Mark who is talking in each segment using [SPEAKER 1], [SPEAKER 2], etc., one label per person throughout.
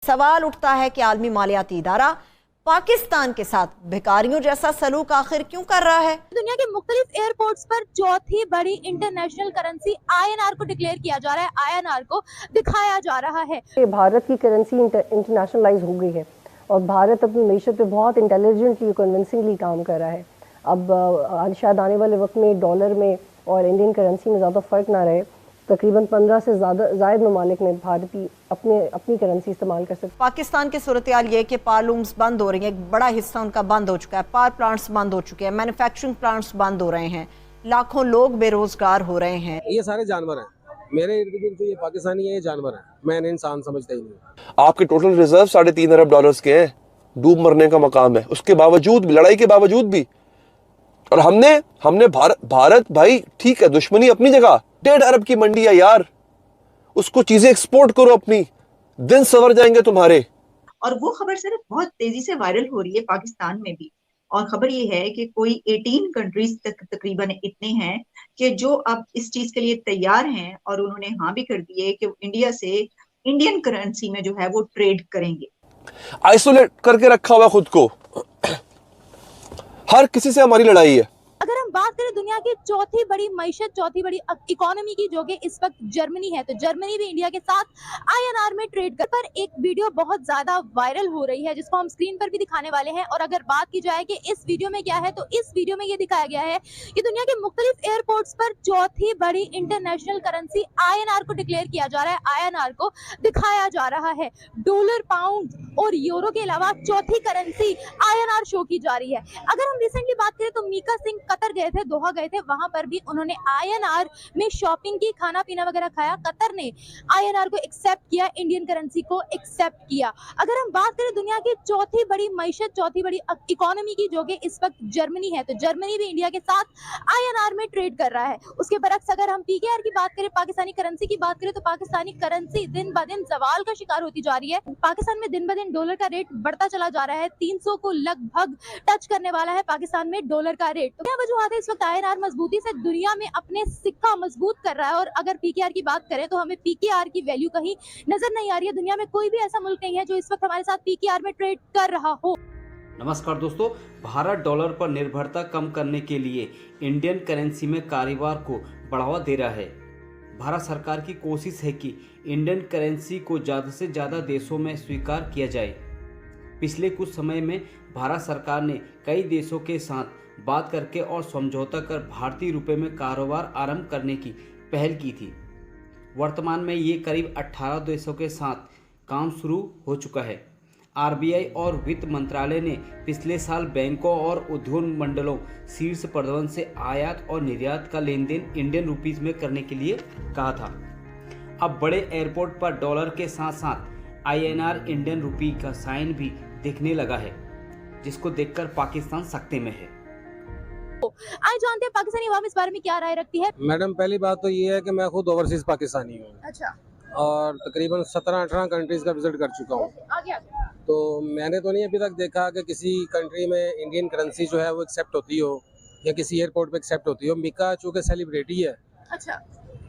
[SPEAKER 1] सवाल उठता है कि आलमी मालियाती इदारा पाकिस्तान के साथ भिखारियों जैसा सलूक आखिर क्यों कर रहा है।
[SPEAKER 2] दुनिया के मुख्तलिफ एयरपोर्ट्स पर चौथी बड़ी इंटरनेशनल करेंसी INR को डिक्लेयर किया जा रहा है, INR को दिखाया जा रहा है।
[SPEAKER 3] भारत की करेंसी इंटरनेशनलाइज हो गई है और भारत अपनी मईशत पे बहुत इंटेलिजेंटली कन्विंसिंगली काम कर रहा है। अब शायद आने वाले वक्त में डॉलर में और इंडियन करेंसी में ज़्यादा फ़र्क ना रहे, तकरीबन 15 से ज़ायद ममालिक में भारतीय अपनी करेंसी इस्तेमाल कर सकते।
[SPEAKER 1] पाकिस्तान की सूरत हाल ये कि पावर लूम्स बंद हो रही हैं, एक बड़ा हिस्सा उनका बंद हो चुका है, पावर प्लांट्स बंद हो चुके हैं, मैन्युफैक्चरिंग प्लांट्स बंद हो रहे हैं, लाखों लोग बेरोजगार हो रहे हैं।
[SPEAKER 4] ये सारे जानवर हैं, मेरे इर्द गिर्द जो ये पाकिस्तानी है ये जानवर हैं, मैं इन्हें इंसान समझता ही नहीं।
[SPEAKER 5] आपके टोटल रिजर्व $3.5 अरब के हैं, डूब मरने का मकाम है, उसके बावजूद भी, लड़ाई के बावजूद भी। और हमने भारत भाई ठीक है, दुश्मनी अपनी जगह, 1.5 अरब की मंडी है यार, उसको चीजें एक्सपोर्ट करो, अपनी दिन सवर जाएंगे तुम्हारे।
[SPEAKER 6] और वो खबर सिर्फ बहुत तेजी से वायरल हो रही है पाकिस्तान में भी, और खबर ये है कि कोई 18 कंट्रीज तक तकरीबन इतने हैं कि जो अब इस चीज के लिए तैयार हैं और उन्होंने हाँ भी कर दी है कि इंडिया से इंडियन करेंसी में जो है वो ट्रेड करेंगे।
[SPEAKER 5] आइसोलेट करके रखा हुआ खुद को, हर किसी से हमारी लड़ाई है।
[SPEAKER 2] अगर हम बात करें दुनिया की चौथी बड़ी मईशत, चौथी बड़ी इकोनॉमी की, जो कि इस वक्त जर्मनी है, तो जर्मनी भी इंडिया के साथ INR में ट्रेड कर पर एक वीडियो बहुत ज्यादा वायरल हो रही है जिसको हम स्क्रीन पर भी दिखाने वाले हैं। और अगर बात की जाए कि इस वीडियो में क्या है, तो इस वीडियो में ये दिखाया गया है कि दुनिया के मुख्तलिफ एयरपोर्ट्स पर चौथी बड़ी इंटरनेशनल करेंसी INR को डिक्लेयर किया जा रहा है, INR को दिखाया जा रहा है। डॉलर, पाउंड और यूरो के अलावा चौथी करेंसी INR शो की जा रही है। अगर हम रिसेंटली बात करें तो मीका सिंह कतर गए थे, दोहा गए थे, वहां पर भी उन्होंने INR में शॉपिंग की, खाना पीना वगैरह खाया। कतर ने INR को एक्सेप्ट किया, इंडियन करेंसी को एक्सेप्ट किया। अगर हम बात करें दुनिया की चौथी बड़ी मईशत, चौथी बड़ी इकोनॉमी की, जो कि इस वक्त जर्मनी है, तो जर्मनी भी इंडिया के साथ INR में ट्रेड कर रहा है। उसके बरक्स अगर हम PKR की बात करें, पाकिस्तानी करेंसी की बात करें, तो पाकिस्तानी करेंसी दिन ब दिन जवाल का शिकार होती जा रही है। पाकिस्तान में दिन ब दिन डॉलर का रेट बढ़ता चला जा रहा है, 300 को लगभग टच करने वाला है पाकिस्तान में डॉलर का रेट। तो क्या वजूहत है इस वक्त INR मजबूती से दुनिया में अपने सिक्का मजबूत कर रहा है? और अगर PKR की बात करें तो हमें PKR की वैल्यू कहीं नजर नहीं आ रही है। दुनिया में कोई भी ऐसा मुल्क नहीं है जो इस वक्त हमारे साथ PKR में ट्रेड कर रहा हो।
[SPEAKER 7] नमस्कार दोस्तों, भारत डॉलर पर निर्भरता कम करने के लिए इंडियन करेंसी में कारोबार को बढ़ावा दे रहा है। भारत सरकार की कोशिश है कि इंडियन करेंसी को ज़्यादा से ज़्यादा देशों में स्वीकार किया जाए। पिछले कुछ समय में भारत सरकार ने कई देशों के साथ बात करके और समझौता कर भारतीय रुपए में कारोबार आरंभ करने की पहल की थी। वर्तमान में ये करीब 18 देशों के साथ काम शुरू हो चुका है। RBI और वित्त मंत्रालय ने पिछले साल बैंकों और उद्योग मंडलों शीर्ष प्रबंधन से आयात और निर्यात का लेन देन इंडियन रुपीस में करने के लिए कहा था। अब बड़े एयरपोर्ट पर डॉलर के साथ साथ INR इंडियन रुपी का साइन भी दिखने लगा है, जिसको देखकर पाकिस्तान सकते में है।
[SPEAKER 2] आइए जानते हैं पाकिस्तानी अवाम इस बारे में क्या राय रखती है।
[SPEAKER 4] मैडम, पहली बात तो ये है कि मैं खुद ओवरसीज पाकिस्तानी हूँ।
[SPEAKER 2] अच्छा।
[SPEAKER 4] और तकरीबन 17-18 कंट्रीज का विजिट कर चुका हूँ। तो मैंने तो नहीं अभी तक देखा कि किसी कंट्री में इंडियन करेंसी जो है वो एक्सेप्ट होती हो या किसी एयरपोर्ट पे एक्सेप्ट होती हो। मीका चूँकि सेलिब्रिटी है,
[SPEAKER 2] अच्छा,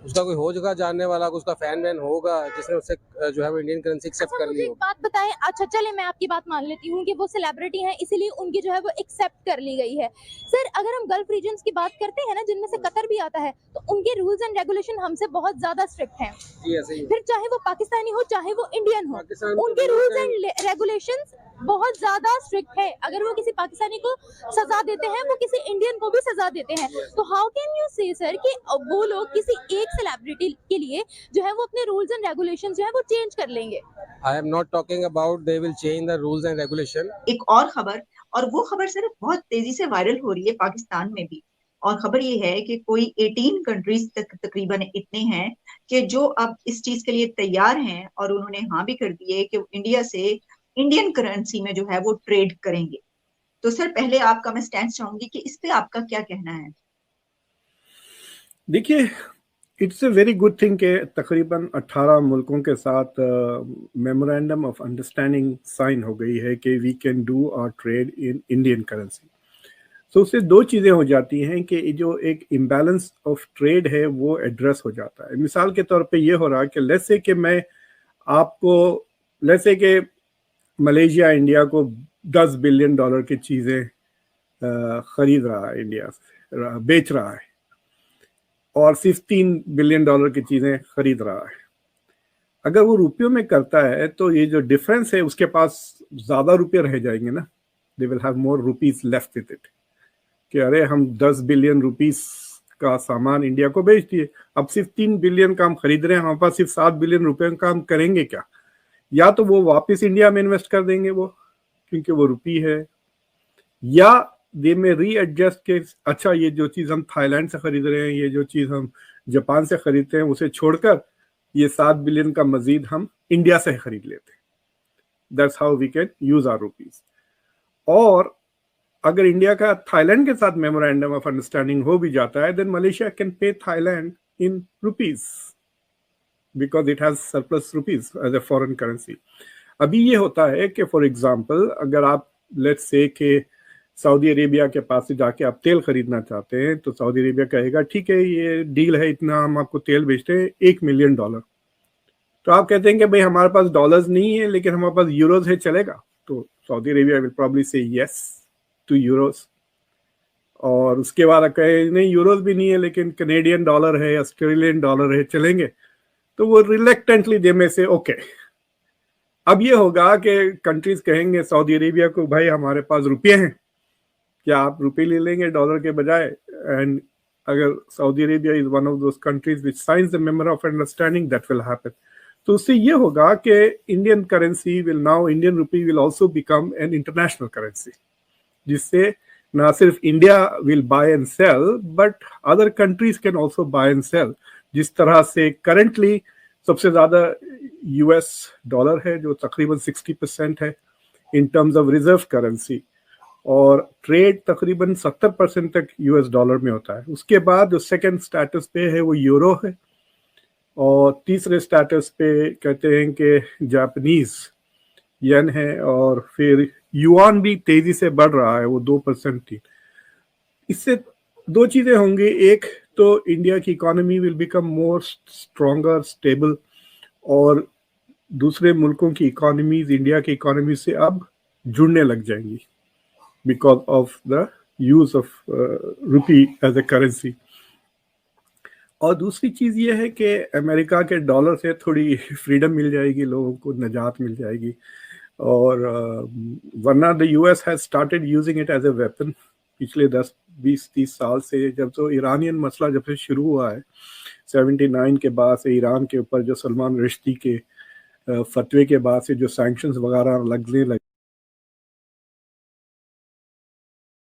[SPEAKER 4] उसका कोई होगा जानने वाला, उसका फैन वैन होगा जिसने उससे जो है वो इंडियन करेंसी एक्सेप्ट कर ली हो।
[SPEAKER 2] बात बताएं। अच्छा चले, मैं आपकी बात मान लेती हूँ कि वो सेलिब्रिटी हैं, इसीलिए उनकी जो है वो एक्सेप्ट कर ली गई है। सर, अगर हम गल्फ रीजन्स की बात करते हैं ना, जिनमें से कतर भी आता है, तो उनके रूल्स एंड रेगुलेशन हमसे बहुत ज्यादा स्ट्रिक्ट हैं। फिर चाहे वो पाकिस्तानी हो चाहे वो इंडियन हो, उनके रूल्स एंड रेगुलेशंस बहुत ज्यादा स्ट्रिक्ट है। अगर वो किसी पाकिस्तानी को सजा देते हैं, वो किसी इंडियन को भी सजा देते हैं। तो हाउ कैन यू से सर कि वो लोग किसी एक सेलिब्रिटी के लिए जो है वो अपने रूल्स एंड रेगुलेशन जो है वो चेंज कर लेंगे?
[SPEAKER 4] I am not talking about they will change the rules and regulation.
[SPEAKER 6] एक और खबर, और वो खबर सिर्फ बहुत तेजी से वायरल हो रही है पाकिस्तान में भी, और खबर ये है कि कोई 18 कंट्रीज तक तकरीबन इतने हैं कि जो अब इस चीज के लिए तैयार हैं और उन्होंने हाँ भी कर दी है कि इंडिया से इंडियन करेंसी में जो है वो ट्रेड करेंगे। तो सर, पहले आपका मैं स्टैंड चाहूंगी कि इस पे आपका क्या कहना है?
[SPEAKER 8] देखिए, it's a very good thing कि तकरीबन 18 मुल्कों के साथ मेमोरेंडम ऑफ अंडरस्टैंडिंग साइन हो गई है कि we can do our trade in Indian currency. तो उससे दो चीज़ें हो जाती हैं कि जो एक इम्बैलेंस ऑफ ट्रेड है वो एड्रेस हो जाता है। मिसाल के तौर पे ये हो रहा है कि लेट्स से कि मैं आपको लेट्स से कि मलेशिया इंडिया को $10 बिलियन की चीज़ें खरीद रहा है, इंडिया से बेच रहा है, और सिर्फ $3 बिलियन की चीज़ें खरीद रहा है। अगर वो रुपयों में करता है तो ये जो डिफरेंस है उसके पास ज़्यादा रुपये रह जाएंगे ना, they will have more rupees left with it, कि अरे हम 10 बिलियन रुपीस का सामान इंडिया को बेच दिए, अब सिर्फ 3 बिलियन का हम खरीद रहे हैं, हमारे पास सिर्फ 7 बिलियन रुपए का हम करेंगे क्या? या तो वो वापस इंडिया में इन्वेस्ट कर देंगे वो, क्योंकि वो रुपी है, या दे में रीएडजस्ट के अच्छा ये जो चीज़ हम थाईलैंड से खरीद रहे हैं, ये जो चीज़ हम जापान से खरीदते हैं, उसे छोड़कर ये 7 बिलियन का मजीद हम इंडिया से खरीद लेते हैं। That's how we can use our rupees. और अगर इंडिया का थाईलैंड के साथ मेमोरेंडम ऑफ अंडरस्टैंडिंग हो भी जाता है, then Malaysia can pay Thailand in rupees because it has surplus rupees as a foreign currency. अभी ये होता है कि फॉर एग्जांपल अगर आप लेट्स से कि सऊदी अरेबिया के पास से जाके आप तेल खरीदना चाहते हैं, तो सऊदी अरेबिया कहेगा ठीक है ये डील है, इतना हम आपको तेल बेचते हैं $1 मिलियन। तो आप कहते हैं कि भाई हमारे पास डॉलर्स नहीं है लेकिन हमारे पास यूरोज है, चलेगा? तो सऊदी अरेबिया विल प्रॉब्ली से यस टू यूरोज। और उसके बाद कहे नहीं यूरोज भी नहीं है लेकिन कनेडियन डॉलर है, ऑस्ट्रेलियन डॉलर है, चलेंगे? तो वो रिलेक्टेंटली दे में से ओके। अब ये होगा कि कंट्रीज कहेंगे सऊदी अरेबिया को भाई हमारे पास रुपये हैं, क्या आप रुपये ले लेंगे डॉलर के बजाय? एंड अगर Saudi Arabia is one of those countries which signs the memorandum of understanding, that will happen. तो उससे ये होगा कि Indian currency will now, Indian rupee will also become an international currency, जिससे ना सिर्फ India will buy and sell but other countries can also buy and sell. जिस तरह से करंटली सबसे ज्यादा यूएस डॉलर है जो तकरीबन 60% है in terms of reserve currency, और ट्रेड तकरीबन 70% तक यूएस डॉलर में होता है। उसके बाद जो सेकंड स्टेटस पे है वो यूरो है, और तीसरे स्टेटस पे कहते हैं कि जापानीज येन है, और फिर युआन भी तेजी से बढ़ रहा है, वो 2% थी। इससे दो चीजें होंगी, एक तो इंडिया की economy will become more stronger stable, और दूसरे मुल्कों की इकोनॉमीज इंडिया की इकोनॉमी से अब जुड़ने लग जाएंगी because of the use of rupee as a currency। और दूसरी चीज़ ये है कि अमेरिका के डॉलर से थोड़ी फ्रीडम मिल जाएगी, लोगों को निजात मिल जाएगी, और वरना the US has started using it as a weapon पिछले 10-20-30 साल से। जब तो ईरानियन मसला जब से शुरू हुआ है 79 के बाद से, ईरान के ऊपर जो सलमान रश्दी के फतवे के बाद से जो सैंक्शंस वगैरह लगने लगे,